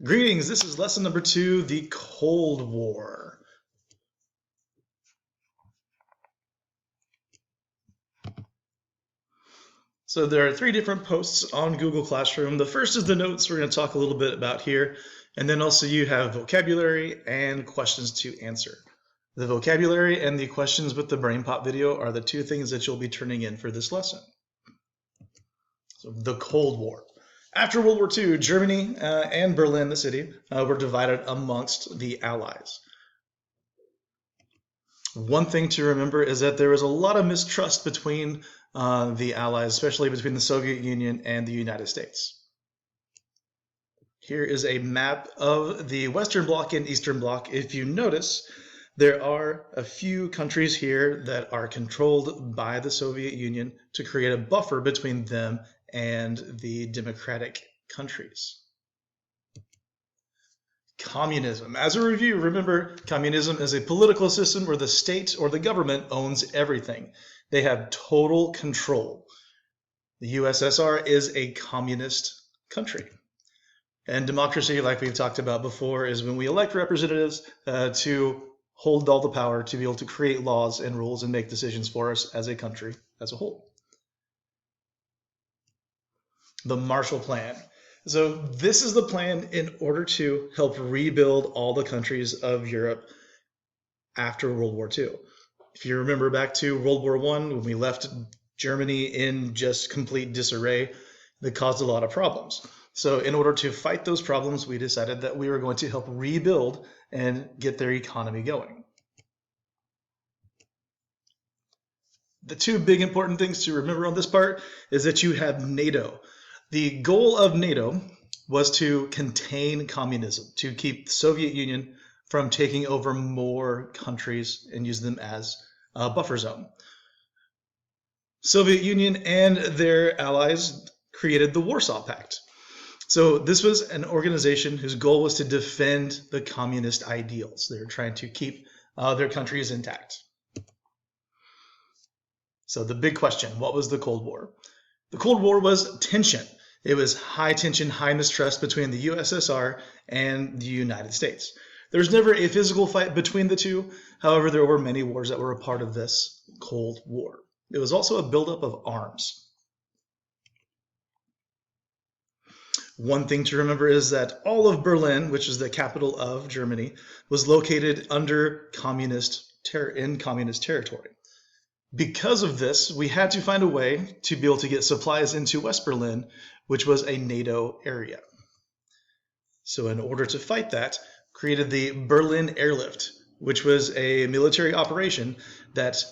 Greetings, this is lesson number 2, the Cold War. So there are 3 different posts on Google Classroom. The first is the notes we're going to talk a little bit about here, and then also you have vocabulary and questions to answer. The vocabulary and the questions with the BrainPop video are the 2 things that you'll be turning in for this lesson. So the Cold War. After World War II, Germany and Berlin, the city, were divided amongst the Allies. One thing to remember is that there was a lot of mistrust between the Allies, especially between the Soviet Union and the United States. Here is a map of the Western Bloc and Eastern Bloc. If you notice, there are a few countries here that are controlled by the Soviet Union to create a buffer between them and the democratic countries. Communism. As a review, remember, communism is a political system where the state or the government owns everything. They have total control. The USSR is a communist country. And democracy, like we've talked about before, is when we elect representatives to hold all the power to be able to create laws and rules and make decisions for us as a country as a whole. The Marshall Plan. So this is the plan in order to help rebuild all the countries of Europe after World War II. If you remember back to World War I, when we left Germany in just complete disarray, that caused a lot of problems. So in order to fight those problems, we decided that we were going to help rebuild and get their economy going. The 2 big important things to remember on this part is that you have NATO. The goal of NATO was to contain communism, to keep the Soviet Union from taking over more countries and use them as a buffer zone. Soviet Union and their allies created the Warsaw Pact. So this was an organization whose goal was to defend the communist ideals. They were trying to keep their countries intact. So the big question, what was the Cold War? The Cold War was tension. It was high tension, high mistrust between the USSR and the United States. There was never a physical fight between the two. However, there were many wars that were a part of this Cold War. It was also a buildup of arms. One thing to remember is that all of Berlin, which is the capital of Germany, was located under communist territory. Because of this, we had to find a way to be able to get supplies into West Berlin, which was a NATO area. So in order to fight that, created the Berlin Airlift, which was a military operation that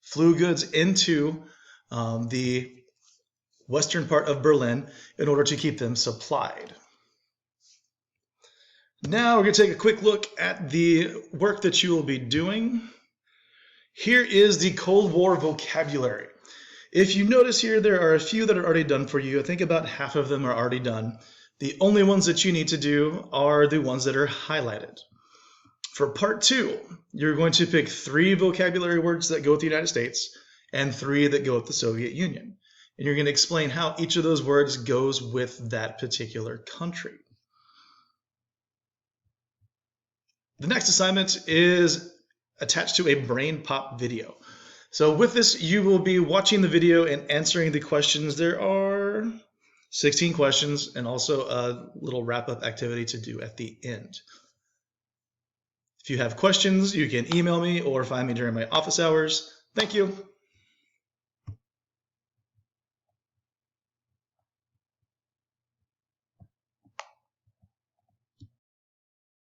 flew goods into the western part of Berlin in order to keep them supplied. Now we're going to take a quick look at the work that you will be doing. Here is the Cold War vocabulary. If you notice here, there are a few that are already done for you. I think about half of them are already done. The only ones that you need to do are the ones that are highlighted. For part 2, you're going to pick 3 vocabulary words that go with the United States and 3 that go with the Soviet Union. And you're going to explain how each of those words goes with that particular country. The next assignment is attached to a BrainPop video. So with this, you will be watching the video and answering the questions. There are 16 questions and also a little wrap-up activity to do at the end. If you have questions, you can email me or find me during my office hours. Thank you.